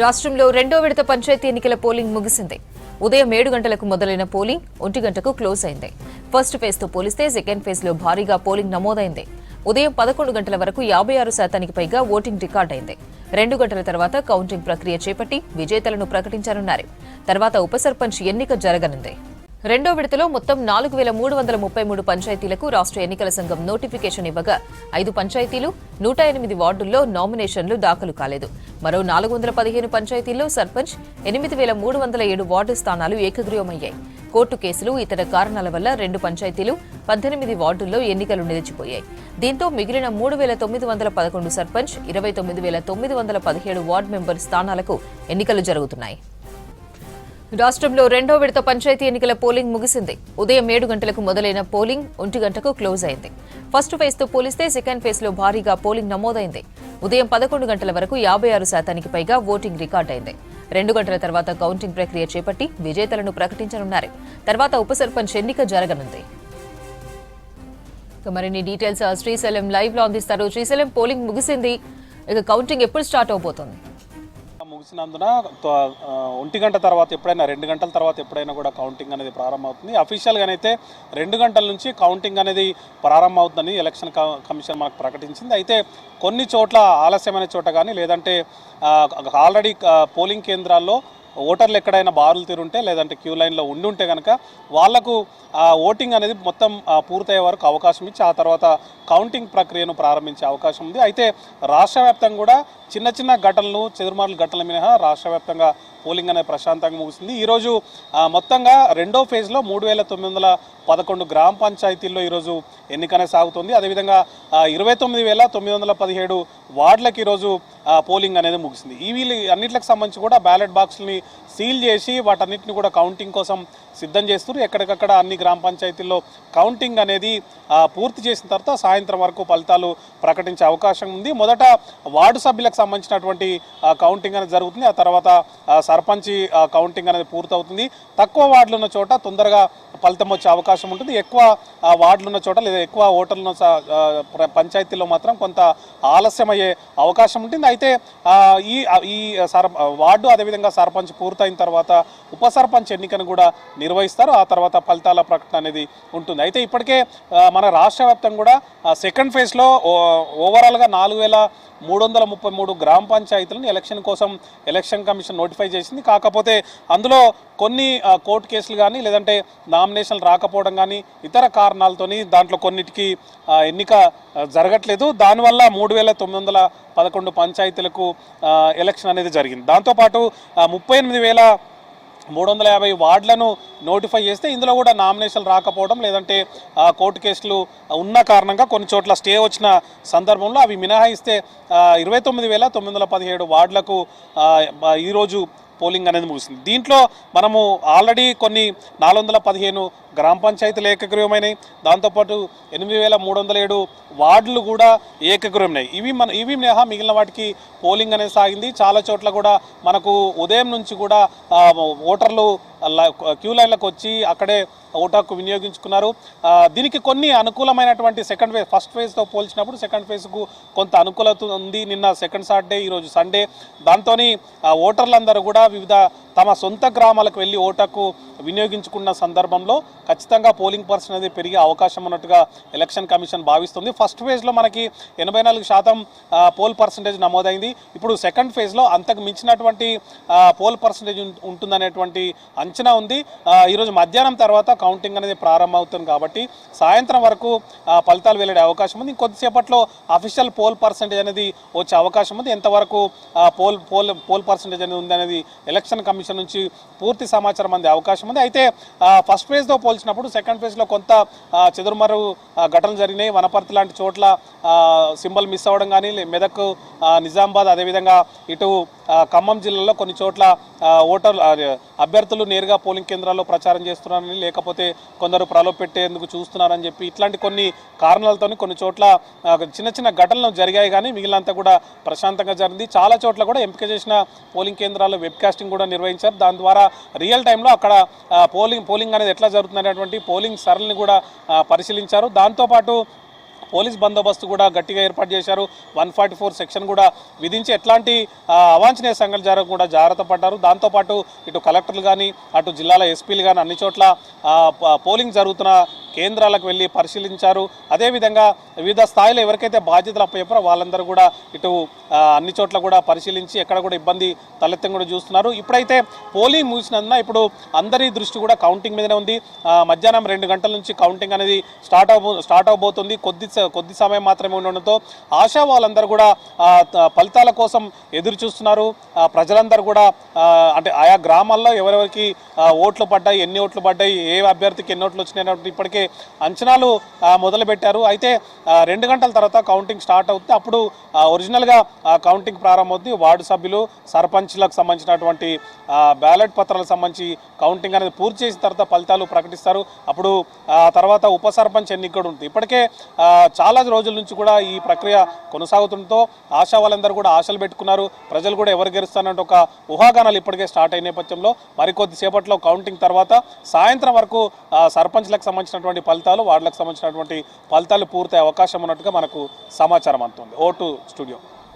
రాష్ట్రంలో రెండో విడత పంచాయతీ ఎన్నికల పోలింగ్ ముగిసింది. ఉదయం 7 గంటలకు మొదలైన పోలింగ్ 1 గంటకు క్లోజ్ అయింది. ఫస్ట్ ఫేజ్ తో పోలిస్తే సెకండ్ ఫేజ్ లో భారీగా పోలింగ్ నమోదైంది. ఉదయం 11 గంటల వరకు 56% పైగా ఓటింగ్ రికార్డైంది. 2 గంటల తర్వాత కౌంటింగ్ ప్రక్రియ చేపట్టి విజేతలను ప్రకటించనున్నారు. తర్వాత ఉప సర్పంచ్ ఎన్నిక జరగనుంది. రెండో విడతలో మొత్తం 4333 పంచాయతీలకు రాష్ట్ర ఎన్నికల సంఘం నోటిఫికేషన్ ఇవ్వగా 5 పంచాయతీలు 108 వార్డుల్లో నామినేషన్లు దాఖలు కాలేదు. మరో 415 పంచాయతీల్లో సర్పంచ్ 8307 వార్డు స్థానాలు ఏకగ్రీవమయ్యాయి. కోర్టు కేసులు ఇతర కారణాల వల్ల 2 పంచాయతీలు 18 వార్డుల్లో ఎన్నికలు నిలిచిపోయాయి. దీంతో మిగిలిన 3911 సర్పంచ్ 29917 వార్డు మెంబర్ స్థానాలకు ఎన్నికలు జరుగుతున్నాయి. రాష్ట్రంలో రెండో విడత పంచాయతీ ఎన్నికల పోలింగ్ ముగిసింది. ఉదయం 7 గంటలకు మొదలైన పోలింగ్ 1 గంటకు క్లోజ్ అయింది. ఫస్ట్ ఫేజ్ తో పోలిస్తే సెకండ్ ఫేజ్ లో భారీగా పోలింగ్ నమోదైంది. ఉదయం 11 గంటల వరకు 56% పైగా ఓటింగ్ రికార్డైంది. 2 గంటల తర్వాత కౌంటింగ్ ప్రక్రియ చేపట్టి విజేతలను ప్రకటించనున్నారు. తర్వాత ఉప సర్పంచ్ ఎన్నిక జరగనుంది. మరిన్ని డీటెయిల్స్ శ్రీశైలం లైవ్ లో అందిస్తారు. శ్రీశైలం, పోలింగ్ ముగిసింది, ఇక కౌంటింగ్ ఎప్పుడు స్టార్ట్ అవబోతోంది? ముగిసినందున 1 గంట తర్వాత ఎప్పుడైనా 2 గంటల తర్వాత ఎప్పుడైనా కూడా కౌంటింగ్ అనేది ప్రారంభమవుతుంది. అఫీషియల్గానైతే 2 గంటల నుంచి కౌంటింగ్ అనేది ప్రారంభమవుతుందని ఎలక్షన్ కమిషన్ మనకు ప్రకటించింది. అయితే కొన్ని చోట్ల ఆలస్యమైన చోట కానీ లేదంటే ఆల్రెడీ పోలింగ్ కేంద్రాల్లో ఓటర్లు ఎక్కడైనా బారులు తీరుంటే లేదంటే క్యూ లైన్లో ఉండుంటే కనుక వాళ్లకు ఓటింగ్ అనేది మొత్తం పూర్తయ్యే వరకు అవకాశం ఇచ్చి ఆ తర్వాత కౌంటింగ్ ప్రక్రియను ప్రారంభించే అవకాశం ఉంది. అయితే రాష్ట్ర వ్యాప్తంగా కూడా చిన్న చిన్న ఘటనలు చెదురుమార్ల ఘటనల మినహా రాష్ట్ర వ్యాప్తంగా పోలింగ్ అనేది ప్రశాంతంగా ముగిసింది. ఈరోజు మొత్తంగా రెండో ఫేజ్లో 3911 గ్రామ పంచాయతీల్లో ఈరోజు ఎన్నికనే సాగుతుంది. అదేవిధంగా 29917 వార్డులకు ఈరోజు పోలింగ్ అనేది ముగిసింది. వీళ్ళు అన్నింటికి సంబంధించి కూడా బ్యాలెట్ బాక్స్ని సీల్ చేసి వాటన్నిటిని కూడా కౌంటింగ్ కోసం సిద్ధం చేస్తున్నారు. ఎక్కడికక్కడ అన్ని గ్రామ పంచాయతీల్లో కౌంటింగ్ అనేది పూర్తి చేసిన తర్వాత సాయంత్రం వరకు ఫలితాలు ప్రకటించే అవకాశం ఉంది. మొదట వార్డు సభ్యులకు సంబంధించినటువంటి కౌంటింగ్ అనేది జరుగుతుంది. ఆ తర్వాత సర్పంచ్ కౌంటింగ్ అనేది పూర్తవుతుంది. తక్కువ వార్డులు ఉన్న చోట తొందరగా ఫలితం వచ్చే అవకాశం ఉంటుంది. ఎక్కువ వార్డులు ఉన్న చోట లేదా ఎక్కువ ఓటర్లు ఉన్న పంచాయతీల్లో మాత్రం కొంత ఆలస్యమయ్యే అవకాశం ఉంటుంది. అయితే ఈ వార్డు అదేవిధంగా సర్పంచ్ పూర్తయిన తర్వాత ఉప సర్పంచ్ ఎన్నికను కూడా నిర్వహిస్తారు. ఆ తర్వాత ఫలితాల ప్రకటన అనేది ఉంటుంది. అయితే ఇప్పటికే మన రాష్ట్ర వ్యాప్తంగా కూడా సెకండ్ ఫేజ్లో ఓవరాల్గా 4333 గ్రామ పంచాయతీలను ఎలక్షన్ కోసం ఎలక్షన్ కమిషన్ నోటిఫై చేసింది. కాకపోతే అందులో కొన్ని కోర్టు కేసులు కానీ లేదంటే నామినేషన్లు రాకపోవడం కానీ ఇతర కారణాలతోని దాంట్లో కొన్నిటికి ఎన్నిక జరగట్లేదు. దానివల్ల 3911 పంచాయతీలకు ఎలక్షన్ అనేది జరిగింది. దాంతోపాటు 38,350 వార్డులను నోటిఫై చేస్తే ఇందులో కూడా నామినేషన్లు రాకపోవడం లేదంటే కోర్టు కేసులు ఉన్న కారణంగా కొన్ని చోట్ల స్టే వచ్చిన సందర్భంలో అవి మినహాయిస్తే 29,917 వార్డులకు ఈరోజు పోలింగ్ అనేది ముగిసింది. దీంట్లో మనము ఆల్రెడీ కొన్ని 415 గ్రామ పంచాయతీలు ఏకగ్రీవమైనాయి. దాంతోపాటు 8,307 వార్డులు కూడా ఏకగ్రీవమైనాయి. ఇవి మినహా మిగిలిన వాటికి పోలింగ్ అనేది సాగింది. చాలా చోట్ల కూడా మనకు ఉదయం నుంచి కూడా ఓటర్లు క్యూ లైన్లకు వచ్చి అక్కడే ఓటు హక్కు వినియోగించుకున్నారు. దీనికి కొన్ని అనుకూలమైనటువంటి సెకండ్ ఫేజ్ ఫస్ట్ ఫేజ్తో పోల్చినప్పుడు సెకండ్ ఫేజ్కు కొంత అనుకూలత ఉంది. నిన్న సెకండ్ సాటర్డే, ఈరోజు సండే. దాంతో ఓటర్లందరూ కూడా వివిధ తమ సొంత గ్రామాలకు వెళ్ళి ఓటు హక్కు వినియోగించుకున్న సందర్భంలో ఖచ్చితంగా పోలింగ్ పర్సెంట్ అనేది పెరిగే అవకాశం ఉన్నట్టుగా ఎలక్షన్ కమిషన్ భావిస్తుంది. ఫస్ట్ ఫేజ్లో మనకి 84% పోల్ పర్సంటేజ్ నమోదైంది. ఇప్పుడు సెకండ్ ఫేజ్లో అంతకు మించినటువంటి పోల్ పర్సంటేజ్ ఉంటుందనేటువంటి అంచనా ఉంది. ఈరోజు మధ్యాహ్నం తర్వాత కౌంటింగ్ అనేది ప్రారంభమవుతుంది కాబట్టి సాయంత్రం వరకు ఫలితాలు వెల్లడే అవకాశం ఉంది. ఇంకొద్దిసేపట్లో అఫీషియల్ పోల్ పర్సంటేజ్ అనేది వచ్చే అవకాశం ఉంది. ఎంతవరకు పోల్ పర్సంటేజ్ అనేది ఉంది అనేది ఎలక్షన్ కమిషన్ నుంచి పూర్తి సమాచారం అందే అవకాశం ఉంది. అయితే ఫస్ట్ ఫేజ్తో పోల్చినప్పుడు సెకండ్ ఫేజ్లో కొంత చెదురుమరు ఘటనలు జరిగినాయి. వనపర్తి లాంటి చోట్ల సింబల్ మిస్ అవ్వడం కానీ, మెదక్, నిజామాబాద్, అదేవిధంగా ఇటు ఖమ్మం జిల్లాలో కొన్ని చోట్ల అభ్యర్థులు నేరుగా పోలింగ్ కేంద్రాల్లో ప్రచారం చేస్తున్నారని లేకపోతే కొందరు ప్రలోభ పెట్టేందుకు చూస్తున్నారని చెప్పి ఇట్లాంటి కొన్ని కారణాలతో కొన్ని చోట్ల చిన్న చిన్న ఘటనలు జరిగాయి. కానీ మిగిలినంతా కూడా ప్రశాంతంగా జరిగింది. చాలా చోట్ల కూడా ఎంపిక చేసిన పోలింగ్ కేంద్రాల్లో వెబ్ కాస్టింగ్ కూడా నిర్వహించారు. దాని ద్వారా రియల్ టైంలో అక్కడ పోలింగ్ అనేది ఎట్లా జరుగుతుంది అనేటువంటి పోలింగ్ సరళిని కూడా పరిశీలించారు. దాంతోపాటు పోలీస్ బందోబస్తు కూడా గట్టిగా ఏర్పాటు చేశారు. 144 సెక్షన్ కూడా విధించి ఎట్లాంటి అవాంఛనీయ సంఘటనలు జరగకుండా జాగ్రత్త పడ్డారు. దాంతోపాటు ఇటు కలెక్టర్లు కానీ అటు జిల్లాల ఎస్పీలు కానీ అన్ని చోట్ల పోలింగ్ జరుగుతున్న కేంద్రాలకు వెళ్ళి పరిశీలించారు. అదేవిధంగా వివిధ స్థాయిలో ఎవరికైతే బాధ్యతలు అప్పచెప్పారో వాళ్ళందరూ కూడా ఇటు అన్ని చోట్ల కూడా పరిశీలించి ఎక్కడ కూడా ఇబ్బంది తలెత్తం కూడా చూస్తున్నారు. ఇప్పుడైతే పోలింగ్ ముగిసినందున ఇప్పుడు అందరి దృష్టి కూడా కౌంటింగ్ మీదనే ఉంది. మధ్యాహ్నం 2 గంటల నుంచి కౌంటింగ్ అనేది స్టార్ట్ అవబోతుంది. కొద్ది సమయం మాత్రమే ఉండడంతో ఆశా వాళ్ళందరూ కూడా ఫలితాల కోసం ఎదురు చూస్తున్నారు. ప్రజలందరూ కూడా అంటే ఆయా గ్రామాల్లో ఎవరెవరికి ఓట్లు పడ్డాయి, ఎన్ని ఓట్లు పడ్డాయి, ఏ అభ్యర్థికి ఎన్ని ఓట్లు వచ్చినాయి ఇప్పటికే అంచనాలు మొదలుపెట్టారు. అయితే 2 గంటల తర్వాత కౌంటింగ్ స్టార్ట్ అవుతుంది. అప్పుడు ఒరిజినల్గా కౌంటింగ్ ప్రారంభమవుతుంది. వార్డు సభ్యులు, సర్పంచ్లకు సంబంధించినటువంటి బ్యాలెట్ పత్రాలకు సంబంధించి కౌంటింగ్ అనేది పూర్తి చేసిన తర్వాత ఫలితాలు ప్రకటిస్తారు. అప్పుడు తర్వాత ఉప సర్పంచ్ ఎన్నిక కూడా ఉంటుంది. ఇప్పటికే చాలా రోజుల నుంచి కూడా ఈ ప్రక్రియ కొనసాగుతుండటంతో ఆశా వాళ్ళందరూ కూడా ఆశలు పెట్టుకున్నారు. ప్రజలు కూడా ఎవరు గెలుస్తారంటే ఒక ఊహాగానాలు ఇప్పటికే స్టార్ట్ అయిన నేపథ్యంలో మరికొద్ది సేపట్లో కౌంటింగ్ తర్వాత సాయంత్రం వరకు సర్పంచ్లకు సంబంధించినటువంటి ఫలితాలు, వార్డులకు సంబంధించినటువంటి ఫలితాలు పూర్తయ్యే అవకాశం ఉన్నట్టుగా మనకు సమాచారం అందుతుంది. Vote studio.